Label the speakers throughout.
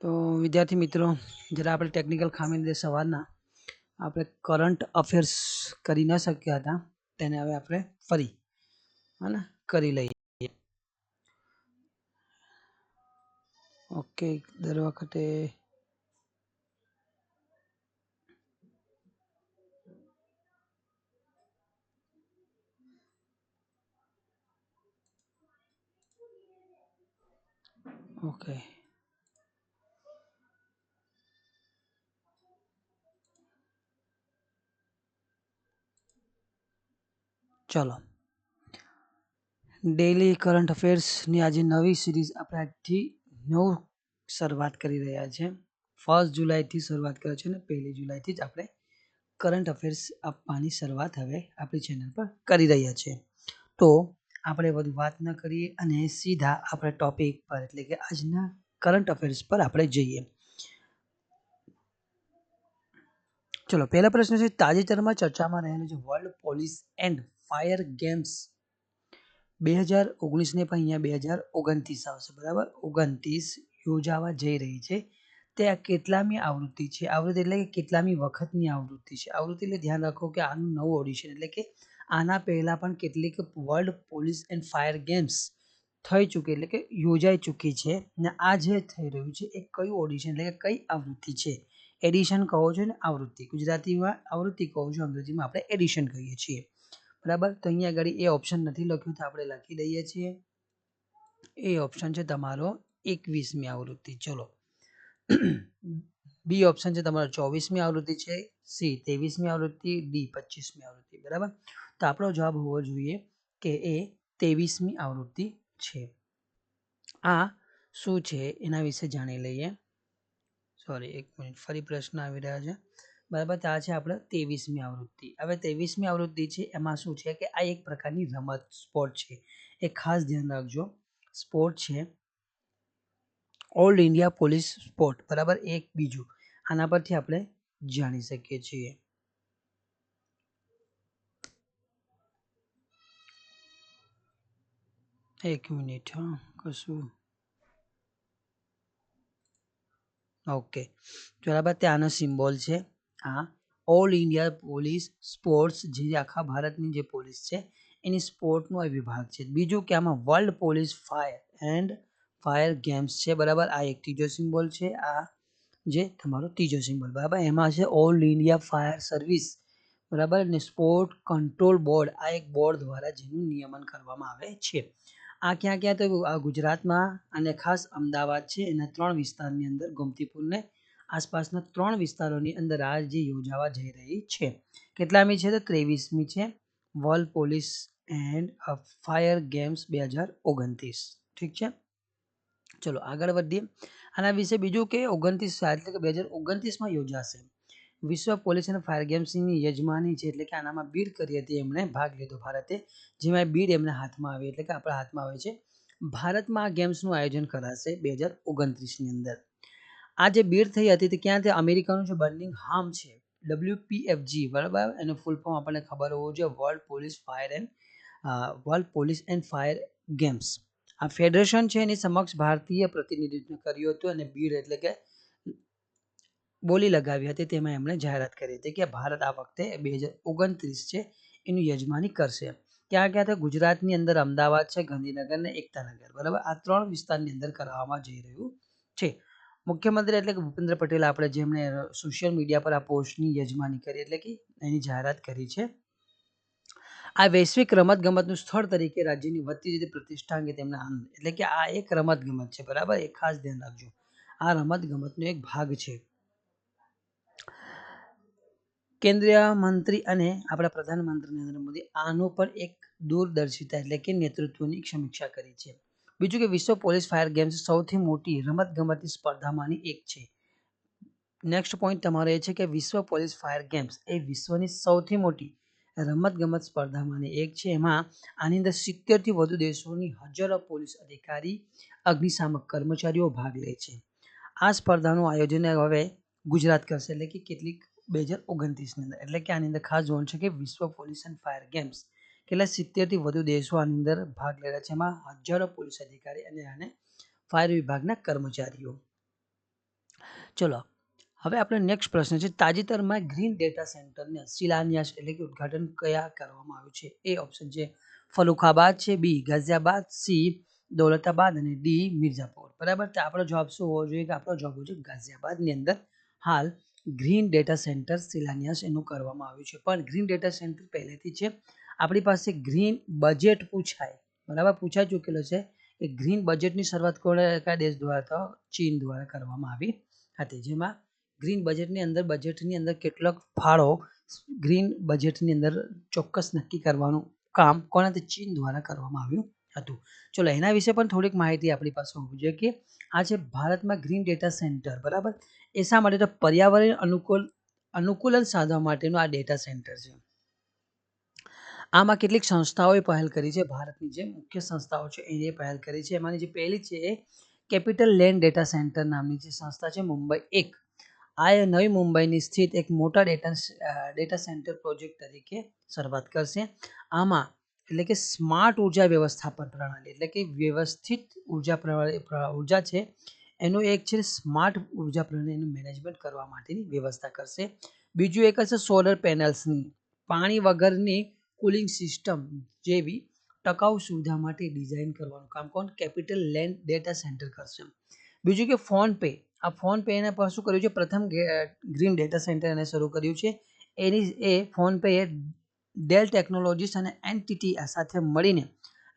Speaker 1: તો વિદ્યાર્થી મિત્રો, જરા આપણે ટેકનિકલ ખામી લીધે સવારના આપણે કરંટ અફેર્સ કરી ન શક્યા હતા, તેને હવે આપણે ફરી હા કરી લઈએ. ઓકે, દર વખતે ઓકે ચલો, ડેઇલી કરંટ અફેર્સની આજે નવી સિરીઝ આપણે આજથી નવું શરૂઆત કરી રહ્યા છે. 1 જુલાઈથી શરૂઆત કરે છે અને 1 જુલાઈથી જ આપણે કરંટ અફેર્સ આપવાની શરૂઆત હવે આપણી ચેનલ પર કરી રહ્યા છીએ. તો આપણે વધુ વાત ન કરીએ અને સીધા આપણે ટોપિક પર એટલે કે આજના કરંટ અફેર્સ પર આપણે જઈએ. ચલો, પહેલા પ્રશ્ન છે, તાજેતરમાં ચર્ચામાં રહેલું છે world police and fire games 2019 ને પણ અહીંયા 2029 આવશે, બરાબર. 29 યોજાવા જઈ રહી છે. તે આ કેટલામી આવૃત્તિ છે? આવૃત્તિ એટલે કે કેટલામી વખતની આવૃત્તિ છે? આવૃત્તિ એટલે ધ્યાન રાખો કે આનું નવું ઓડિશન, એટલે કે આના પહેલા પણ કેટલીક world police and fire games થઈ ચૂકી, એટલે કે યોજાઈ ચૂકી છે. અને આ જે થઈ રહ્યું છે એ કયું ઓડિશન એટલે કે કઈ આવૃત્તિ છે? એડિશન કહો છો ને આવૃત્તિ, ગુજરાતીમાં આવૃત્તિ કહો છો, અંગ્રેજીમાં આપણે એડિશન કહીએ છીએ, બરાબર. તો અહીંયા આગળ એ ઓપ્શન નથી લખ્યું તો આપણે લખી દઈએ છીએ. એ ઓપ્શન છે તમારો 21મી આવૃત્તિ. ચલો, બી ઓપ્શન છે તમારો 24મી આવૃત્તિ છે, સી 23મી આવૃત્તિ, ડી 25મી આવૃત્તિ, બરાબર. તો આપણો જવાબ હોવો જોઈએ કે એ 23મી આવૃત્તિ છે. આ શું છે એના વિશે જાણી લઈએ. સોરી, એક મિનિટ, ફરી પ્રશ્ન આવી રહ્યા છે, બરાબર. તો આ છે આપણે 23મી આવૃત્તિ. હવે 23મી આવૃત્તિ છે એમાં શું છે કે આ એક પ્રકારની રમત, સ્પોર્ટ છે. એ ખાસ ધ્યાન રાખજો, સ્પોર્ટ છે, ઓલ ઇન્ડિયા પોલીસ સ્પોર્ટ, બરાબર. એક બીજું આના પરથી આપણે જાણી શકીએ છીએ. એક મિનિટ, હા, કશું ઓકે, બરાબર. ત્યાંનો સિમ્બોલ છે આ ઓલ ઇન્ડિયા પોલીસ સ્પોર્ટ્સ, જે આખા ભારતની જે પોલીસ છે એની સ્પોર્ટનો વિભાગ છે. બીજું કે આમાં વર્લ્ડ પોલીસ ફાયર ગેમ્સ છે, બરાબર. આ એક ત્રીજો સિમ્બોલ છે, આ જે તમારો ત્રીજો સિમ્બોલ, બરાબર. એમાં છે ઓલ ઇન્ડિયા ફાયર સર્વિસ, બરાબર. અને સ્પોર્ટ કંટ્રોલ બોર્ડ, આ એક બોર્ડ દ્વારા જેનું નિયમન કરવામાં આવે છે. આ ક્યાં ક્યાં? તો આ ગુજરાતમાં અને ખાસ અમદાવાદ છે એના 3 વિસ્તારની અંદર, ગોમતીપુરને આસપાસના 3 વિસ્તારોની અંદર આ જે યોજાવા જઈ રહી છે. કેટલામી છે? તો 23મી છે, world police and fire games 2029. ઠીક છે, ચલો આગળ વધીએ. આના વિશે બીજું કે 29 એટલે કે 2029માં યોજાશે. વિશ્વ પોલીસ અને ફાયર ગેમ્સની યજમાની છે, એટલે કે આનામાં બીડ કરી હતી, એમણે ભાગ લીધો ભારતે, જેમાં બીડ એમના હાથમાં આવી, એટલે કે આપણા હાથમાં આવે છે. ભારતમાં આ ગેમ્સનું આયોજન કરાશે 2029ની અંદર. આ જે બીડ થઈ હતી તે ક્યાં? તે અમેરિકાનું જે બર્મિંગહામ છે, WPFG, બરાબર. એનું ફૂલ ફોર્મ આપણને ખબર હોવું જોઈએ, world police and fire games. આ ફેડરેશન છે એની સમક્ષ ભારતીય પ્રતિનિધિત્વ કર્યું હતું અને બીડ એટલે કે બોલી લગાવી હતી, તેમાં એમણે જાહેરાત કરી હતી કે ભારત આ વખતે 2029 છે એની યજમાની કરશે. ક્યાં ક્યાં? તો ગુજરાતની અંદર અમદાવાદ છે, ગાંધીનગર ને એકતાનગર, બરાબર. આ 3 વિસ્તારની અંદર કરવામાં જઈ રહ્યું છે. મુખ્યમંત્રી એટલે કે ભૂપેન્દ્ર પટેલ, આપણે જેમણે સોશિયલ મીડિયા પર આ પોસ્ટની યજમાની કરી, એટલે કે એની જાહેરાત કરી છે. આ વૈશ્વિક રમતગમતનું સ્થળ તરીકે રાજ્યની વધતી જતી પ્રતિષ્ઠા અંગે તેમના આનંદ, એટલે કે આ એક રમતગમત છે, બરાબર, એ ખાસ ધ્યાન રાખજો, આ રમતગમતનો એક ભાગ છે. કેન્દ્રીય મંત્રી અને આપણા પ્રધાનમંત્રી નરેન્દ્ર મોદી આનું પણ એક દૂરદર્શિતા એટલે કે નેતૃત્વની સમીક્ષા કરી છે. બીજું કે વિશ્વ પોલીસ ફાયર ગેમ્સ સૌથી મોટી રમતગમતની સ્પર્ધામાંની એક છે. નેક્સ્ટ પોઈન્ટ તમારો એ છે કે વિશ્વ પોલીસ ફાયર ગેમ્સ એ વિશ્વની સૌથી મોટી રમતગમત સ્પર્ધામાંની એક છે. એમાં આની અંદર 70થી વધુ દેશોની હજારો પોલીસ અધિકારી, અગ્નિશામક કર્મચારીઓ ભાગ લે છે. આ સ્પર્ધાનું આયોજન હવે ગુજરાત કરશે, એટલે કે કેટલીક 2029ની અંદર, એટલે કે આની અંદર ખાસ જોવાનું છે કે વિશ્વ પોલીસ એન્ડ ફાયર ગેમ્સ કેટલા 70થી વધુ દેશો આની અંદર ભાગ લે રહ્યા છે. એમાં હજારો પોલીસ અધિકારી અને ફાયર વિભાગના કર્મચારીઓ. ચલો હવે આપણે નેક્સ્ટ પ્રશ્ન છે, તાજેતરમાં ગ્રીન ડેટા સેન્ટરને શિલાન્યાસ એટલે કે ઉદ્ઘાટન કયા કરવામાં આવ્યું છે? એ ઓપ્શન છે ફલુખાબાદ છે, બી ગાઝિયાબાદ, સી દૌલતાબાદ અને ડી મિર્ઝાપુર. બરાબર, તો આપણો જવાબ શું હોવો જોઈએ? કે આપણો જવાબ હોવો જોઈએ ગાઝિયાબાદની અંદર હાલ ગ્રીન ડેટા સેન્ટર શિલાન્યાસ એનું કરવામાં આવ્યું છે. પણ ગ્રીન ડેટા સેન્ટર પહેલેથી છે. આપણી પાસે ગ્રીન બજેટ પૂછાય, બરાબર, પૂછાઈ ચૂકેલો છે કે ગ્રીન બજેટની શરૂઆત કયા દેશ દ્વારા તો ચીન દ્વારા કરવામાં આવી હતી. જેમાં ગ્રીન બજેટની અંદર કેટલોક ફાળો ગ્રીન બજેટની અંદર ચોક્કસ નક્કી કરવાનું કામ કોનાથી? ચીન દ્વારા કરવામાં આવ્યું હતું. ચલો એના વિશે પણ થોડીક માહિતી આપણી પાસે હોવી જોઈએ કે આ છે ભારતમાં ગ્રીન ડેટા સેન્ટર, બરાબર, એ શા માટે? તો પર્યાવરણ અનુકૂલન સાધવા માટેનું આ ડેટા સેન્ટર છે. આમાં કેટલીક સંસ્થાઓએ પહેલ કરી છે. ભારતની જે મુખ્ય સંસ્થાઓ છે એને પહેલ કરી છે. એમાંની જે પહેલી છે એ કેપિટલ લેન્ડ ડેટા સેન્ટર નામની જે સંસ્થા છે મુંબઈ 1. આ નવી મુંબઈની સ્થિત એક મોટા ડેટા સેન્ટર પ્રોજેક્ટ તરીકે શરૂઆત કરશે. આમાં એટલે કે સ્માર્ટ ઉર્જા વ્યવસ્થાપન પ્રણાલી, એટલે કે વ્યવસ્થિત ઉર્જા છે એનું એક છે સ્માર્ટ ઉર્જા પ્રણાલીનું મેનેજમેન્ટ કરવા માટેની વ્યવસ્થા કરશે. બીજું એક હશે સોલર પેનલ્સની પાણી વગરની કુલિંગ સિસ્ટમ જેવી ટકાઉ સુવિધા માટે ડિઝાઇન કરવાનું કામ કોણ? કેપિટલ લેન્ડ ડેટા સેન્ટર કરશે. બીજું કે ફોન પે, આ ફોન પે એને પર શું કર્યું છે? પ્રથમ ગ્રીન ડેટા સેન્ટર એને શરૂ કર્યું છે. એ ફોન પે એ ડેલ ટેકનોલોજીસ અને એનટીટી સાથે મળીને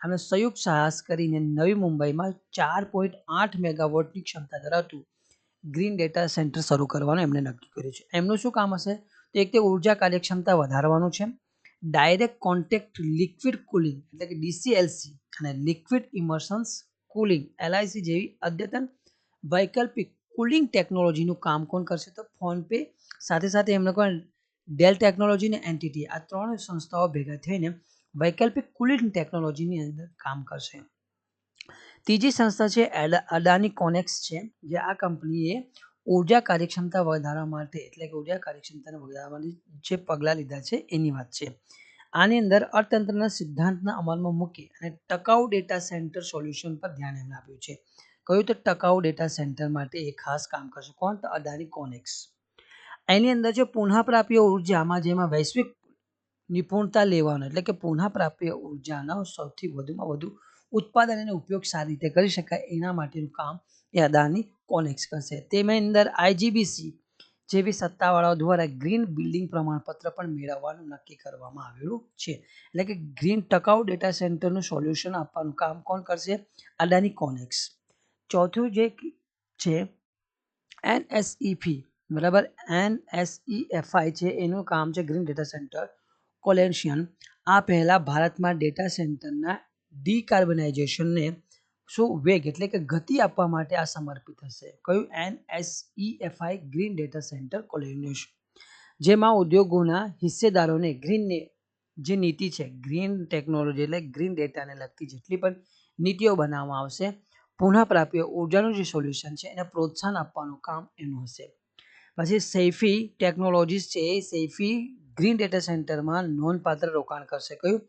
Speaker 1: આનો સંયુક્ત સાહસ કરીને નવી મુંબઈમાં 4.8 મેગાવોટની ક્ષમતા ધરાવતું ગ્રીન ડેટા સેન્ટર શરૂ કરવાનું એમણે નક્કી કર્યું છે. એમનું શું કામ હશે? તો એક તો ઉર્જા કાર્યક્ષમતા વધારવાનું છે, ડાયરેક્ટ કોન્ટેક્ટ લિક્વિડ કુલિંગ એટલે કે ડીસીએલસી અને લિક્વિડ ઇમર્સન્સ કુલિંગ એલઆઈસી જેવી અદ્યતન વૈકલ્પિક કુલિંગ ટેકનોલોજીનું કામ કોણ કરશે? તો ફોન પે સાથે સાથે એમને કોઈ ડેલ ટેકનોલોજી અને એનટીટી આ ત્રણ સંસ્થાઓ ભેગા થઈને વૈકલ્પિક કુલિંગ ટેકનોલોજીની અંદર કામ કરશે. ત્રીજી સંસ્થા છે અદાની કોનેક્સ છે, જે આ કંપનીએ ઉર્જા કાર્યક્ષમતા વધારવા માટે એટલે કે ઉર્જા કાર્યક્ષમતાને વધારવા માટે જે પગલાં લીધા છે એની વાત છે. આની અંદર અર્થતંત્રના સિદ્ધાંતના અમલમાં મૂકી અને ટકાઉ ડેટા સેન્ટર સોલ્યુશન પર ધ્યાન એમને આપ્યું છે. કયું? તો ટકાઉ ડેટા સેન્ટર માટે એ ખાસ કામ કરશે. કોણ? તો અદાની કોનેક્સ. એની અંદર જે પુનઃપ્રાપ્ય ઉર્જામાં જેમાં વૈશ્વિક નિપુણતા લેવાનો એટલે કે પુનઃપ્રાપ્ય ઉર્જાનો સૌથી વધુમાં વધુ ઉત્પાદન અને ઉપયોગ સારી રીતે કરી શકાય એના માટેનું કામ એ અદાની કોનેક્સ કરશે. તેની અંદર આઈજીબીસી જેવી સત્તાવાળાઓ દ્વારા ગ્રીન બિલ્ડિંગ પ્રમાણપત્ર પણ મેળવવાનું નક્કી કરવામાં આવેલું છે. એટલે કે ગ્રીન ટકાઉ ડેટા સેન્ટરનું સોલ્યુશન આપવાનું કામ કોણ કરશે? અદાની કોનેક્સ. ચોથું જે છે એનએસઈફી, બરાબર, એનએસઈએફઆઈ છે એનું કામ છે ગ્રીન ડેટા સેન્ટર કોલેન્શિયન. આ પહેલા ભારતમાં ડેટા સેન્ટરના ડીકાર્બનાઇઝેશનને શું વેગ એટલે કે ગતિ આપવા માટે આ સમર્પિત હશે. કયું? એનએસઈએફઆઈ ગ્રીન ડેટા સેન્ટર કોલેન્શિયન, જેમાં ઉદ્યોગોના હિસ્સેદારોને ગ્રીન જે નીતિ છે ગ્રીન ટેકનોલોજી એટલે ગ્રીન ડેટાને લગતી જેટલી પણ નીતિઓ બનાવવામાં આવશે, પુનઃપ્રાપ્ય ઉર્જાનું જે સોલ્યુશન છે એને પ્રોત્સાહન આપવાનું કામ એનું હશે. પછી સૈફી ટેકનોલોજીસ છે, એ સૈફી ગ્રીન ડેટા સેન્ટરમાં નોંધપાત્ર રોકાણ કરશે. કયું?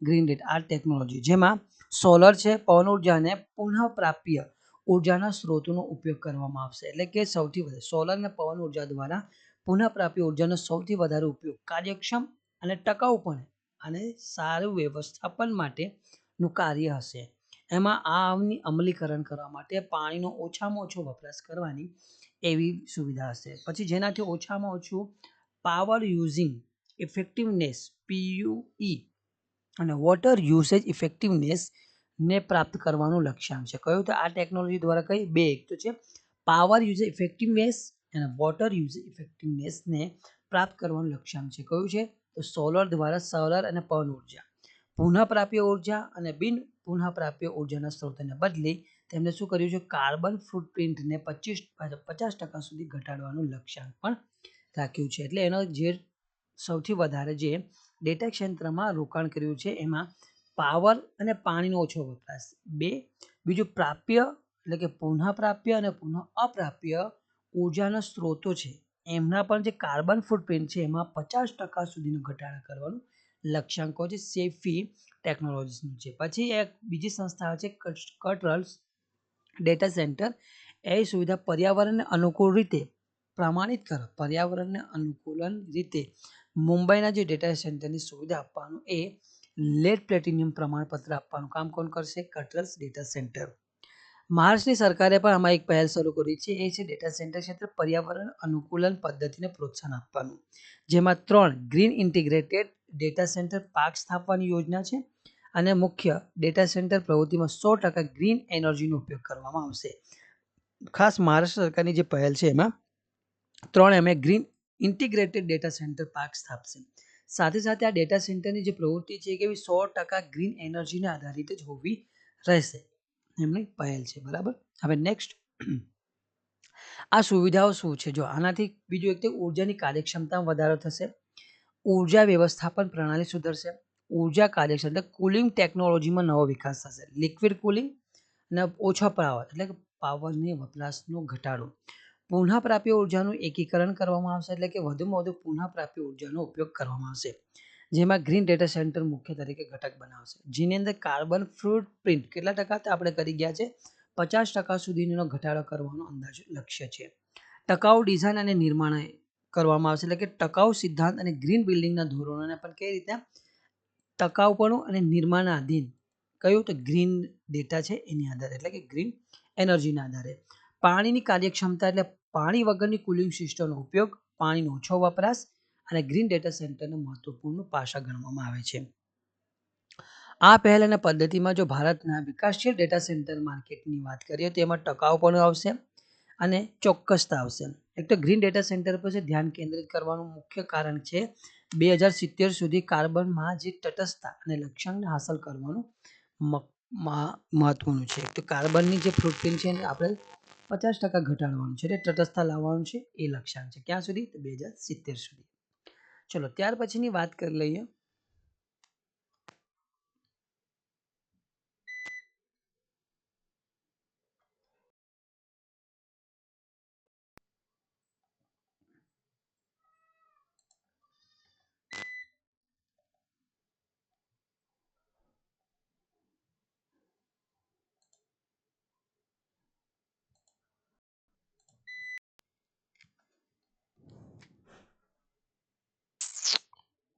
Speaker 1: ગ્રીન ડેટા આ ટેકનોલોજી, જેમાં સોલર છે, પવન ઉર્જા અને પુનઃપ્રાપ્ય ઉર્જાના સ્ત્રોતોનો ઉપયોગ કરવામાં આવશે. એટલે કે સૌથી વધારે સોલર અને પવન ઉર્જા દ્વારા પુનઃપ્રાપ્ય ઉર્જાનો સૌથી વધારે ઉપયોગ કાર્યક્ષમ અને ટકાઉપણે અને સારું વ્યવસ્થાપન માટેનું કાર્ય હશે. એમાં આની અમલીકરણ કરવા માટે પાણીનો ઓછામાં ઓછો વપરાશ કરવાની એવી સુવિધા હશે. પછી જેનાથી ઓછામાં ઓછું પાવર યુઝિંગ ઇફેક્ટિવનેસ PUE અને વોટર યુસેજ ઇફેક્ટિવનેસ ને પ્રાપ્ત કરવાનું લક્ષ્યાંક છે. કયું? તો આ ટેકનોલોજી દ્વારા કઈ બે, એક તો છે પાવર યુઝ ઇફેક્ટિવનેસ અને વોટર યુઝ ઇફેક્ટિવનેસને પ્રાપ્ત કરવાનું લક્ષ્યાંક છે. કયું છે? તો સોલર દ્વારા સોલર અને પવન ઉર્જા, પુનઃપ્રાપ્ય ઉર્જા અને બિન પુનઃપ્રાપ્ય ઉર્જાના સ્ત્રોતોને બદલી તેમને શું કર્યું છે? કાર્બન ફૂટપ્રિન્ટને 50% સુધી ઘટાડવાનું લક્ષ્યાંક પણ રાખ્યું છે. એટલે એનો જે સૌથી વધારે જે ડેટા ક્ષેત્રમાં રોકાણ કર્યું છે એમાં પાવર અને પાણીનો ઓછો વપરાશ બે, બીજું પ્રાપ્ય એટલે કે પુનઃપ્રાપ્ય અને પુનઃ અપ્રાપ્ય ઉર્જાના સ્ત્રોતો છે એમના પણ જે કાર્બન ફૂટપ્રિન્ટ છે એમાં 50% સુધીનો ઘટાડો કરવાનું લક્ષ્યાંકો છે સેફી ટેકનોલોજીનું છે. પછી એક બીજી સંસ્થા છે કટરલ્સ ડેટા સેન્ટર. એ સુવિધા પર્યાવરણને અનુકૂળ રીતે પ્રમાણિત કરો, પર્યાવરણને અનુકૂલન રીતે મુંબઈના જે ડેટા સેન્ટરની સુવિધા આપવાનું એ લેડ પ્લેટિનિયમ પ્રમાણપત્ર આપવાનું કામ કોણ કરશે? કટરલ્સ ડેટા સેન્ટર. મહારાષ્ટ્રની સરકારે પણ આમાં એક પહેલ શરૂ કરી છે, એ છે ડેટા સેન્ટર ક્ષેત્રે પર્યાવરણ અનુકૂલન પદ્ધતિને પ્રોત્સાહન આપવાનું, જેમાં 3 green integrated data centre park સ્થાપવાની યોજના છે અને મુખ્ય ડેટા સેન્ટર પ્રવૃત્તિમાં 100% ગ્રીન એનર્જીનો ઉપયોગ કરવામાં આવશે. ખાસ મહારાષ્ટ્ર સરકારની જે પહેલ છે એમાં 3 green integrated data centre park સ્થાપશે. સાથે સાથે આ ડેટા સેન્ટરની જે પ્રવૃત્તિ છે એ કેવી 100% ગ્રીન એનર્જીને આધારિત જ હોવી રહેશે, એમની પહેલ છે. બરાબર. હવે નેક્સ્ટ, આ સુવિધાઓ શું છે? જો આનાથી બીજું એક તો ઉર્જાની કાર્યક્ષમતામાં વધારો થશે, ઉર્જા વ્યવસ્થાપન પ્રણાલી સુધરશે, ઉર્જા કાર્યક્ષમતા કુલિંગ ટેકનોલોજીમાં નવો વિકાસ થશે, લિક્વિડ કુલિંગ અને ઓછો પાવર એટલે કે પાવરની વપરાશનો ઘટાડો, પુનઃપ્રાપ્ય ઉર્જાનું એકીકરણ કરવામાં આવશે એટલે કે વધુમાં વધુ પુનઃપ્રાપ્ય ઉર્જાનો ઉપયોગ કરવામાં આવશે, જેમાં ગ્રીન ડેટા સેન્ટર મુખ્ય તરીકે ઘટક બનાવશે, જેની અંદર કાર્બન ફૂટપ્રિન્ટ કેટલા ટકા આપણે કરી ગયા છે? 50% સુધીનો ઘટાડો કરવાનો અંદાજ લક્ષ્ય છે. ટકાઉ ડિઝાઇન અને નિર્માણ કરવામાં આવશે એટલે કે ટકાઉ સિદ્ધાંત અને ગ્રીન બિલ્ડિંગના ધોરણોને પણ કઈ રીતે ટકાઉપણું અને નિર્માણાધીન કયું? તો ગ્રીન ડેટા છે એની આધારે એટલે કે ગ્રીન એનર્જીના આધારે. પાણીની કાર્યક્ષમતા એટલે પાણી વગરની કુલિંગ સિસ્ટમનો ઉપયોગ, પાણીનો ઓછો વપરાશ અને ગ્રીન ડેટા સેન્ટરના મહત્વપૂર્ણ પાસા ગણવામાં આવે છે. આ પહેલ અને પદ્ધતિમાં જો ભારતના વિકાસશીલ ડેટા સેન્ટર માર્કેટની વાત કરીએ તો એમાં ટકાઉપણું આવશે અને ચોક્કસતા આવશે. એક તો ગ્રીન ડેટા સેન્ટર પર ધ્યાન કેન્દ્રિત કરવાનું મુખ્ય કારણ છે 2070 સુધી કાર્બનમાં જે તટસ્થતા અને લક્ષ્યાંકને હાંસલ કરવાનું મહત્વનું છે. તો કાર્બનની જે ફૂટપ્રિન્ટ છે એને આપણે 50% ઘટાડવાનું છે એટલે તટસ્થતા લાવવાનું છે એ લક્ષ્યાંક છે. ક્યાં સુધી? તો 2070 સુધી. ચલો ત્યાર પછીની વાત કરી લઈએ.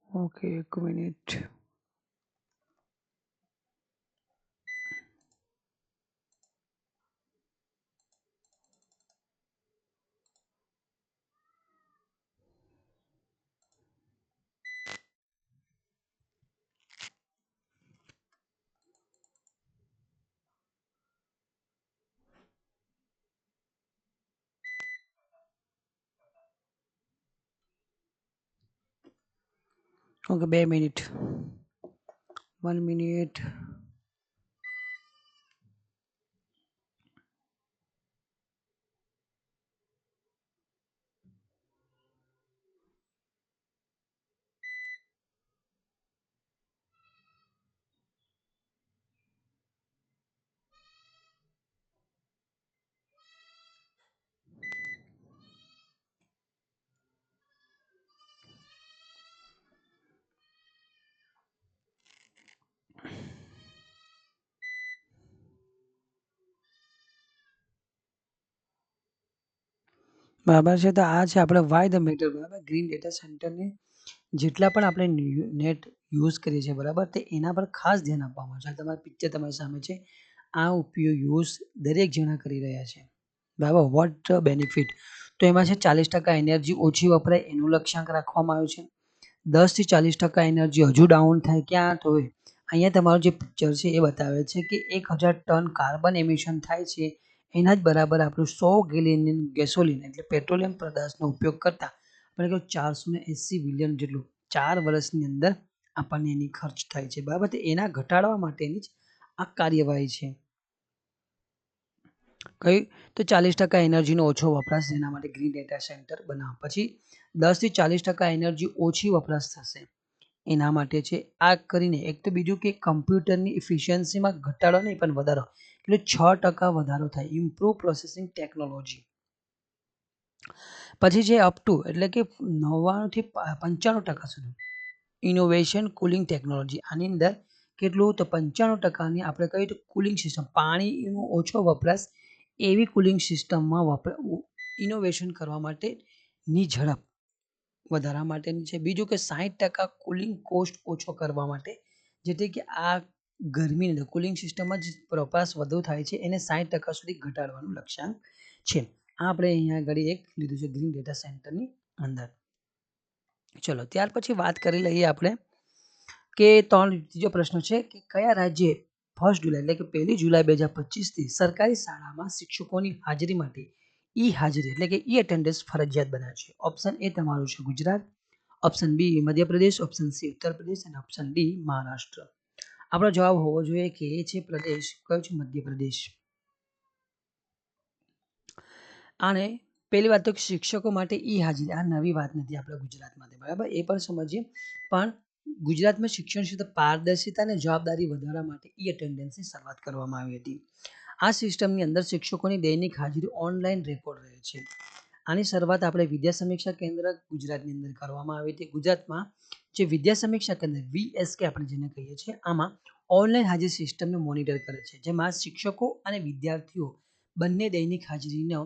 Speaker 1: ઓકે, એક મિનિટ. Okay, 2 minute, 1 minute. બરાબર છે. તો આ છે આપણે વાય ધ મેટર. બરાબર. ગ્રીન ડેટા સેન્ટરની જેટલા પણ આપણે નેટ યુઝ કરીએ છીએ બરાબર, તે એના પર ખાસ ધ્યાન આપવામાં આવે છે. તમારા પિક્ચર તમારી સામે છે, આ ઉપયોગ યુઝ દરેક જણા કરી રહ્યા છે. બરાબર. What benefit? તો એમાં છે 40% એનર્જી ઓછી વપરાય એનું લક્ષ્યાંક રાખવામાં આવ્યું છે. 10 થી 40% એનર્જી હજુ ડાઉન થાય ક્યાં? તો અહીંયા તમારું જે પિક્ચર છે એ બતાવે છે કે 1000 ટન કાર્બન એમિશન થાય છે એના જ બરાબર આપણું 100 ગેલિયન ગેસોલિન એટલે પેટ્રોલિયમ પદાર્થનો ઉપયોગ કરતા આપણે કહ્યું 480 બિલિયન જેટલું 4 વર્ષની અંદર આપણને એની ખર્ચ થાય છે બરાબર. તો એના ઘટાડવા માટેની જ આ કાર્યવાહી છે. કઈ તો 40% એનર્જીનો ઓછો વપરાશ, જેના માટે ગ્રીન ડેટા સેન્ટર બનાવ. પછી 10 થી 40% એનર્જી ઓછી વપરાશ થશે એના માટે છે. આ કરીને એક તો બીજું કે કમ્પ્યુટરની ઇફિશિયન્સીમાં ઘટાડો નહીં પણ વધારો, એટલે 6% વધારો થાય. Improve processing technology. પછી છે અપ ટુ એટલે કે 99 થી 95% સુધી ઇનોવેશન કુલિંગ ટેકનોલોજી. આની અંદર કેટલું તો 95%ની આપણે કહીએ તો કુલિંગ સિસ્ટમ, પાણીનો ઓછો વપરાશ એવી કુલિંગ સિસ્ટમમાં ઇનોવેશન કરવા માટેની ઝડપ વધારવા માટેની છે. બીજું કે 60% કુલિંગ કોસ્ટ ઓછો કરવા માટે, જેથી કે આ ગરમીની અંદર કુલિંગ સિસ્ટમમાં જ વપરાશ વધુ થાય છે એને 60% સુધી ઘટાડવાનું લક્ષ્યાંક છે. આ આપણે અહીંયા આગળ એક લીધું છે ગ્રીન ડેટા સેન્ટરની અંદર. ચલો ત્યાર પછી વાત કરી લઈએ આપણે કે ત્રીજો પ્રશ્ન છે કે કયા રાજ્યે 1 જુલાઈ એટલે કે 1 જુલાઈ 2025 સરકારી શાળામાં શિક્ષકોની હાજરી માટે ઈ હાજરી એટલે કે ઈ એટેન્ડન્સ ફરજિયાત બનાવે છે. ઓપ્શન એ તમારું છે Gujarat, option B Madhya Pradesh, option C Uttar Pradesh અને ઓપ્શન ડી મહારાષ્ટ્ર. આપણો જવાબ હોવો જોઈએ કે એ છે પ્રદેશ કયો છે મધ્યપ્રદેશ. અને પહેલી વાત તો શિક્ષકો માટે ઈ હાજરી આ નવી વાત નથી આપણે ગુજરાતમાં, બરાબર, એ પણ સમજીએ. પણ ગુજરાતમાં શિક્ષણ ક્ષેત્રે પારદર્શિતા અને જવાબદારી વધારવા માટે ઈ એટેન્ડન્સની શરૂઆત કરવામાં આવી હતી. આ સિસ્ટમની અંદર શિક્ષકોની દૈનિક હાજરી ઓનલાઈન રેકોર્ડ રહે છે. આની શરૂઆત આપણે વિદ્યા સમીક્ષા કેન્દ્ર ગુજરાતની અંદર કરવામાં આવી હતી. ગુજરાતમાં જે વિદ્યા સમીક્ષા કેન્દ્ર VSK આપણે જેને કહીએ છીએ, આમાં ઓનલાઈન હાજરી સિસ્ટમને મોનિટર કરે છે, જેમાં શિક્ષકો અને વિદ્યાર્થીઓ બંને દૈનિક હાજરીનો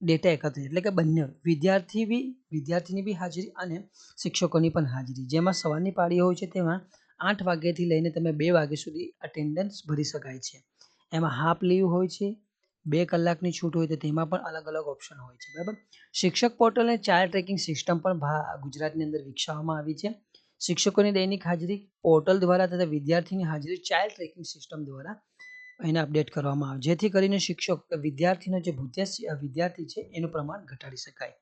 Speaker 1: ડેટા એકત્રિત એટલે કે બંને વિદ્યાર્થીની બી હાજરી અને શિક્ષકોની પણ હાજરી, જેમાં સવારની પાળી હોય છે તેમાં 8 વાગ્યાથી લઈને તમે 2 વાગ્યા સુધી અટેન્ડન્સ ભરી શકાય છે. એમાં હાફ લીવ હોય છે, 2 કલાકની છૂટ હોય તો તેમાં પણ અલગ અલગ ઓપ્શન હોય છે, બરાબર. શિક્ષક પોર્ટલ અને ચાઇલ્ડ ટ્રેકિંગ સિસ્ટમ પણ ગુજરાતની અંદર વિકસાવવામાં આવી છે. શિક્ષકોની દૈનિક હાજરી પોર્ટલ દ્વારા તથા વિદ્યાર્થીની હાજરી ચાઇલ્ડ ટ્રેકિંગ સિસ્ટમ દ્વારા એને અપડેટ કરવામાં આવે, જેથી કરીને શિક્ષક વિદ્યાર્થીનો જે વિદ્યાર્થી છે એનું પ્રમાણ ઘટાડી શકાય.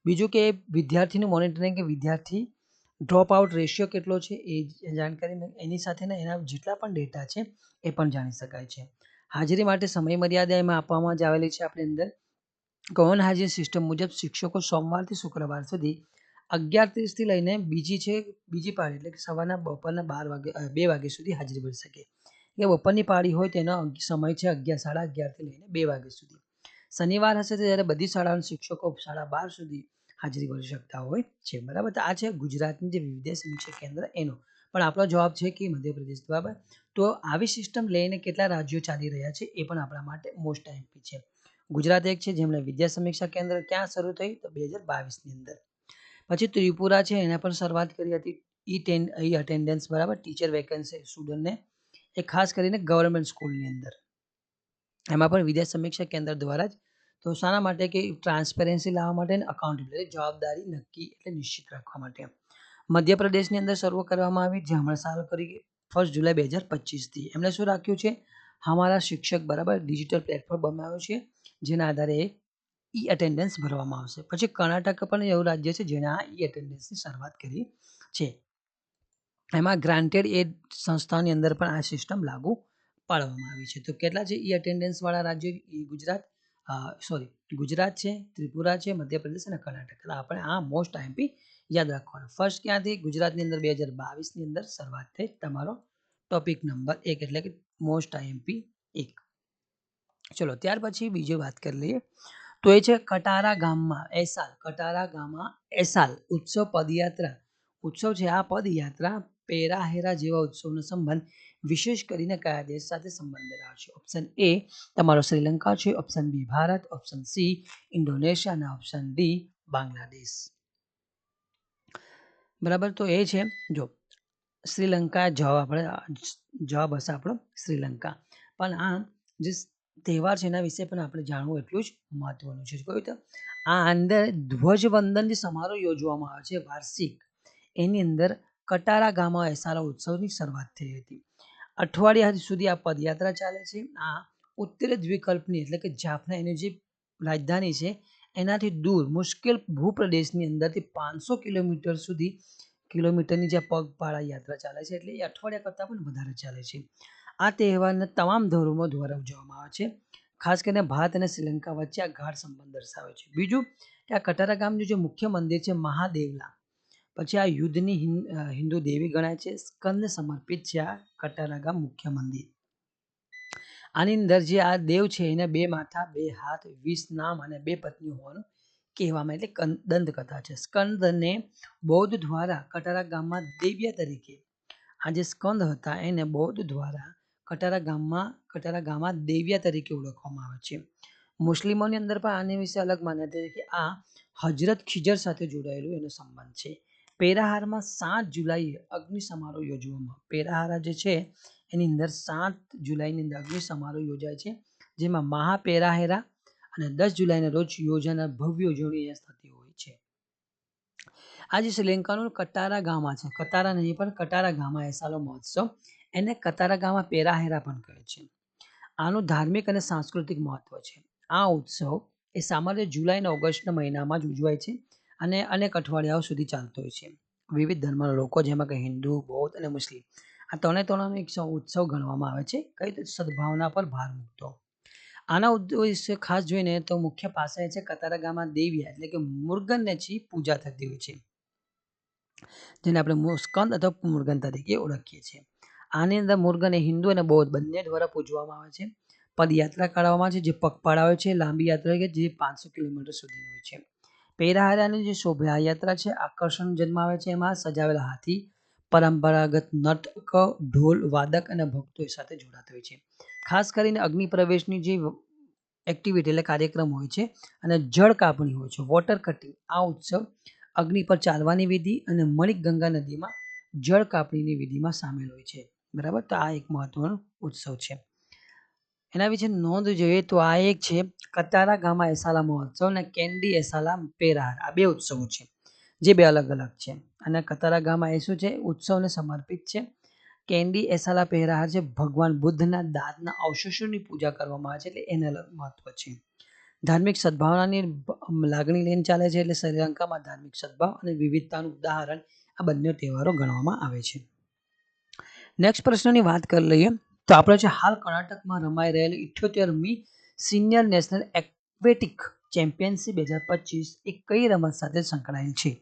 Speaker 1: બીજું કે વિદ્યાર્થીનું મોનિટરિંગ કે વિદ્યાર્થી ડ્રોપ આઉટ રેશિયો કેટલો છે એ જાણકારી એની સાથેના એના જેટલા પણ ડેટા છે એ પણ જાણી શકાય છે. હાજરી માટે સમય મર્યાદા એમાં આપવામાં જ આવેલી છે. આપણી અંદર ગૌણ હાજરી સિસ્ટમ મુજબ શિક્ષકો સોમવારથી શુક્રવાર સુધી 11:30 થી લઈને બીજી પાળી એટલે કે સવારના બપોરના 2 વાગ્યા સુધી હાજરી ભરી શકે. કે બપોરની પાળી હોય તેનો સમય છે 11:30 થી લઈને 2 વાગ્યા સુધી. શનિવાર હશે તો ત્યારે બધી શાળાના શિક્ષકો 12:30 સુધી હાજરી ભરી શકતા હોય છે, બરાબર. તો આ છે ગુજરાતની જે વિદ્યા સમીક્ષા કેન્દ્ર એનો. પણ આપણો જવાબ છે કે મધ્યપ્રદેશ, બરાબર. તો આવી સિસ્ટમ લઈને કેટલા રાજ્યો ચાલી રહ્યા છે એ પણ આપણા માટે મોસ્ટ આઈએમપી છે. ગુજરાત એક છે જેમણે વિદ્યા સમીક્ષા કેન્દ્ર ક્યાં શરૂ થઈ તો 2022ની અંદર. પછી ત્રિપુરા છે એને પણ શરૂઆત કરી હતી ઈ અટેન્ડન્સ, બરાબર, ટીચર વેકેન્સી સ્ટુડન્ટને, એ ખાસ કરીને ગવર્મેન્ટ સ્કૂલની અંદર. એમાં પણ વિદ્યા સમીક્ષા કેન્દ્ર દ્વારા જ. તો શાના માટે કે ટ્રાન્સપેરન્સી લાવવા માટે અને અકાઉન્ટેબિલિટી જવાબદારી નક્કી એટલે નિશ્ચિત રાખવા માટે. મધ્યપ્રદેશની અંદર શરૂ કરવામાં આવી, જે હમણાં સારું કરી 1 જુલાઈ 2025થી. એમણે શું રાખ્યું છે હમારા શિક્ષક, બરાબર, ડિજિટલ પ્લેટફોર્મ બનાવ્યો છે જેના આધારે ઈ એટેન્ડન્સ ભરવામાં આવશે. પછી કર્ણાટક પણ એવું રાજ્ય છે જેણે આ ઈ એટેન્ડન્સની શરૂઆત કરી છે. એમાં ગ્રાન્ટેડ એડ સંસ્થાની અંદર પણ આ સિસ્ટમ લાગુ પાડવામાં આવી છે. તો કેટલા છે ઈ એટેન્ડન્સ વાળા રાજ્યો? ગુજરાત છે, ત્રિપુરા છે, મધ્યપ્રદેશ અને કર્ણાટક. આપણે આ મોસ્ટ આઈએમપી યાદ રાખવાનું. ફર્સ્ટ ક્યાંથી? ગુજરાતની અંદર 2022ની અંદર શરૂઆત થઈ. તમારો ટોપિક નંબર 1 એટલે કે મોસ્ટ આઈએમપી 1. ચલો ત્યાર પછી બીજી વાત કરી લઈએ તો એ છે કટારા ગામમાં એસાલ ઉત્સવ પદયાત્રા. ઉત્સવ છે આ પદયાત્રા પેરાહેરા જેવા ઉત્સવનો સંબંધ વિશેષ કરીને કયા દેશ સાથે સંબંધ ધરાવે છે? ઓપ્શન એ તમારો શ્રીલંકા છે, option B Bharat, option C Indonesia અને ઓપ્શન ડી બાંગ્લાદેશ. બરાબર, તો એ છે જો શ્રીલંકા જવાબ હશે આપણો શ્રીલંકા. પણ આ જે તહેવાર છે એના વિશે પણ આપણે જાણવું એટલું જ મહત્વનું છે. કહ્યું તો આ અંદર ધ્વજવંદન જે સમારોહ યોજવામાં આવે છે વાર્ષિક, એની અંદર કટારા ગામમાં એસારા ઉત્સવની શરૂઆત થઈ હતી. અઠવાડિયા સુધી આ પદયાત્રા ચાલે છે. આ ઉત્તર દ્વીપકલ્પની એટલે કે જાફના એની જે રાજધાની છે એનાથી દૂર મુશ્કેલ ભૂપ્રદેશની અંદરથી 500 કિલોમીટરની જે પગપાળા યાત્રા ચાલે છે, એટલે એ અઠવાડિયા કરતાં પણ વધારે ચાલે છે. આ તહેવારને તમામ ધર્મો દ્વારા ઉજવવામાં આવે છે. ખાસ કરીને ભારત અને શ્રીલંકા વચ્ચે આ ગાઢ સંબંધ દર્શાવે છે. બીજું કે આ કટારા ગામનું જે મુખ્ય મંદિર છે મહાદેવલા, પછી આ યુદ્ધની હિન્દુ દેવી ગણાય છે. સ્કંદને સમર્પિત છે આ કટારા ગામ મુખ્ય મંદિર. આની અંદર જે આ દેવ છે એને 2 માથા, 2 હાથ, 20 નામ અને 2 પત્ની હોવાનું કહેવામાં, એટલે દંતકથા છે. સ્કંદને બૌદ્ધ દ્વારા કટારા ગામમાં દેવ્યા તરીકે, આ જે સ્કંદ હતા એને બૌદ્ધ દ્વારા કટારા ગામમાં દેવ્યા તરીકે ઓળખવામાં આવે છે. મુસ્લિમોની અંદર પણ આની વિશે અલગ માન્યતા છે કે આ હજરત ખિજર સાથે જોડાયેલું એનો સંબંધ છે. પેરાહારમાં 7 જુલાઈએ અગ્નિ સમારોહ યોજવામાં, પેરાહારા જે છે એની અંદર 7 જુલાઈની અંદર અગ્નિ સમારોહ યોજાય છે, જેમાં મહાપેરાહેરા અને 10 જુલાઈના રોજ યોજાનાર ભવ્ય ઉજવણી થતી હોય છે. આજે શ્રીલંકાનું કટારા ગામા છે, કટારા નહીં પણ કટારા ગામા એસાલો મહોત્સવ, એને કટારા ગામા પેરાહેરા પણ કહે છે. આનું ધાર્મિક અને સાંસ્કૃતિક મહત્વ છે. આ ઉત્સવ એ સામાન્ય જુલાઈ અને ઓગસ્ટના મહિનામાં જ ઉજવાય છે અને અનેક અઠવાડિયાઓ સુધી ચાલતો હોય છે. વિવિધ ધર્મના લોકો જેમાં કે હિન્દુ, બૌદ્ધ અને મુસ્લિમ, આ ત્રણેયનો એક ઉત્સવ ગણવામાં આવે છે. કઈ સદભાવના પર ભાર મૂકતો. આના ઉદ્દેશ્ય ખાસ જોઈને તો મુખ્ય પાસા છે કતારા ગામમાં દેવ્યા એટલે કે મુર્ગનની પૂજા થતી હોય છે, જેને આપણે સ્કંદ અથવા મુર્ગન તરીકે ઓળખીએ છીએ. આની અંદર મુર્ગન એ હિન્દુ અને બૌદ્ધ બંને દ્વારા પૂજવામાં આવે છે. પદયાત્રા કાઢવામાં આવે છે, જે પગપાળા હોય છે, લાંબી યાત્રા કે જે 500 કિલોમીટર સુધી હોય છે. પેરાહારાની જે શોભાયાત્રા છે આકર્ષણ જન્માવે છે. એમાં સજાવેલા હાથી, પરંપરાગત નર્તકો, ઢોલ વાદક અને ભક્તો સાથે જોડાતા હોય છે. ખાસ કરીને અગ્નિ પ્રવેશની જે એક્ટિવિટી એટલે કાર્યક્રમ હોય છે અને જળ કાપણી હોય છે, વોટર કટિંગ. આ ઉત્સવ અગ્નિ પર ચાલવાની વિધિ અને મણિકગંગા નદીમાં જળ કાપણીની વિધિમાં સામેલ હોય છે. બરાબર, તો આ એક મહત્વનો ઉત્સવ છે. એના વિશે નોંધ જોઈએ તો આ એક છે કતારા ગામા એસાલા મહોત્સવ અને કેન્ડી એસાલા પેરાહાર. આ 2 ઉત્સવો છે જે 2 અલગ અલગ છે. અને કતારા ગામા એ શું છે, ઉત્સવને સમર્પિત છે. કેન્ડી એસાલા પેરાહાર છે ભગવાન બુદ્ધના દાંતના અવશેષોની પૂજા કરવામાં આવે છે, એટલે એને અલગ મહત્વ છે. ધાર્મિક સદભાવનાની લાગણી લઈને ચાલે છે, એટલે શ્રીલંકામાં ધાર્મિક સદભાવ અને વિવિધતાનું ઉદાહરણ આ બંને તહેવારો ગણવામાં આવે છે. નેક્સ્ટ પ્રશ્નની વાત કરી લઈએ તો આપણે છે હાલ કર્ણાટકમાં રમાઈ રહેલી 78મી સિનિયર નેશનલ એક્વેટિક ચેમ્પિયનશિપ 2025 એ કઈ રમત સાથે સંકળાયેલ છે?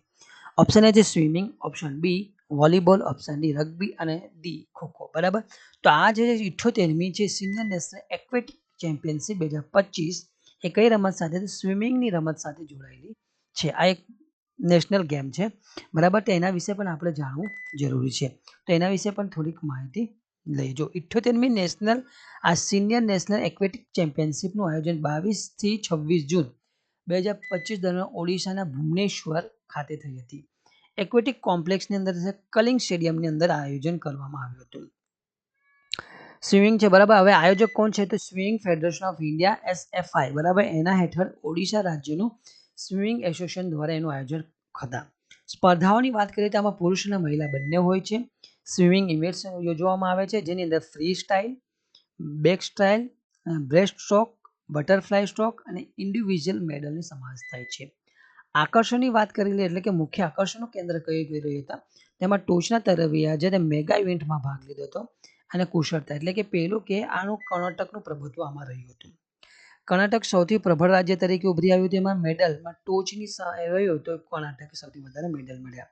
Speaker 1: ઓપ્શન એ છે swimming, option B volleyball, option D rugby અને ડી ખોખો. બરાબર, તો આ જે 78મી છે સિનિયર નેશનલ એક્વેટિક ચેમ્પિયનશિપ 2025 એ કઈ રમત સાથે, સ્વિમિંગની રમત સાથે જોડાયેલી છે. આ એક નેશનલ ગેમ છે. બરાબર, તો એના વિશે પણ આપણે જાણવું જરૂરી છે. તો એના વિશે પણ થોડીક માહિતી લઈજો. 78મી નેશનલ આ સિનિયર નેશનલ એક્વેટિક ચેમ્પિયનશિપનું આયોજન 22 થી 26 જૂન 2025 દરમિયાન ઓડિશાના ભુવનેશ્વર ખાતે થઈ હતી. એક્વેટિક કોમ્પ્લેક્સની અંદર કલિંગ સ્ટેડિયમની અંદર આયોજન કરવામાં આવ્યું હતું. સ્વિમિંગ છે. બરાબર, હવે આયોજક કોણ છે તો swimming federation of India SFI. બરાબર, એના હેઠળ ઓડિશા રાજ્યનું સ્વિમિંગ એસોસિએશન દ્વારા એનું આયોજન હતા. સ્પર્ધાઓની વાત કરીએ તો આમાં પુરુષ અને મહિલા બંને હોય છે. સ્વિમિંગ ઇવેન્ટ્સ યોજવામાં આવે છે, જેની અંદર free style, back style, breast stroke, butterfly stroke અને ઇન્ડિવિજ્યુઅલ મેડલનો સમાવેશ થાય છે. આકર્ષણની વાત કરી લે એટલે કે મુખ્ય આકર્ષણનું કેન્દ્ર કઈ રહ્યું હતા, તેમાં ટોચના તરવૈયા જે મેગા ઇવેન્ટમાં ભાગ લીધો હતો અને કુશળતા એટલે કે પેલું કે આનું કર્ણાટકનું પ્રભુત્વ આમાં રહ્યું હતું. કર્ણાટક સૌથી પ્રબળ રાજ્ય તરીકે ઉભરી આવ્યું. તેમાં મેડલમાં ટોચની રહ્યું તો કર્ણાટકે સૌથી વધારે મેડલ મળ્યા.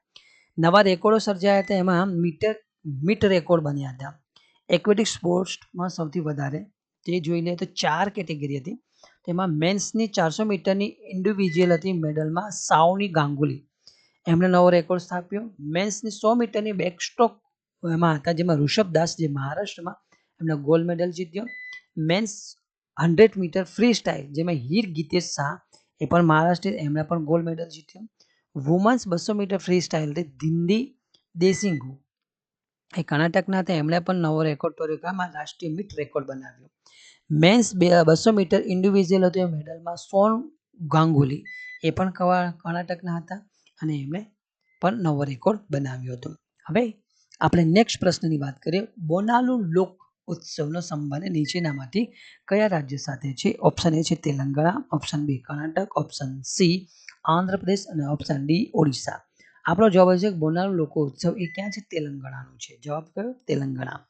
Speaker 1: નવા રેકોર્ડો સર્જાયા હતા, એમાં મીટ રેકોર્ડ બન્યા હતા. એક્વેટિક સ્પોર્ટ્સમાં સૌથી વધારે તે જોઈ લે તો 4 કેટેગરી હતી. તેમાં મેન્સની 400 મીટરની ઇન્ડિવિજ્યુઅલ હતી. મેડલમાં સાવની ગાંગુલી એમણે નવો રેકોર્ડ સ્થાપ્યો. મેન્સની 100 મીટરની બેકસ્ટ્રોક એમાં હતા, જેમાં ઋષભ દાસ જે મહારાષ્ટ્રમાં એમણે ગોલ્ડ મેડલ જીત્યો. મેન્સ 100 મીટર ફ્રી સ્ટાઇલ જેમાં હીર ગીતેશ શાહ એ પણ મહારાષ્ટ્ર, એમણે પણ ગોલ્ડ મેડલ જીત્યો. વુમન્સ 200 મીટર ફ્રી સ્ટાઇલ દિંદી દેસિંગુ એ કર્ણાટકના હતા, એમણે પણ નવો રેકોર્ડ તોડ્યો, રાષ્ટ્રીય મીટ રેકોર્ડ બનાવ્યો. મેન્સ 200 મીટર ઇન્ડિવિજ્યુઅલ હતું, એ મેડલમાં સોન ગાંગુલી એ પણ કર્ણાટકના હતા અને એમણે પણ નવો રેકોર્ડ બનાવ્યો હતો. હવે આપણે નેક્સ્ટ પ્રશ્નની વાત કરીએ. બોનાલુ લોક ઉત્સવનો સંબંધ નીચેનામાંથી કયા રાજ્ય સાથે છે? ઓપ્શન એ છે Telangana, option B Karnataka, option C Andhra Pradesh અને ઓપ્શન ડી ઓડિશા. આપણો જવાબ છે બોનાલુ લોકો ઉત્સવ એ ક્યાં છે? તેલંગાણાનું છે. જવાબ કયો? તેલંગાણા.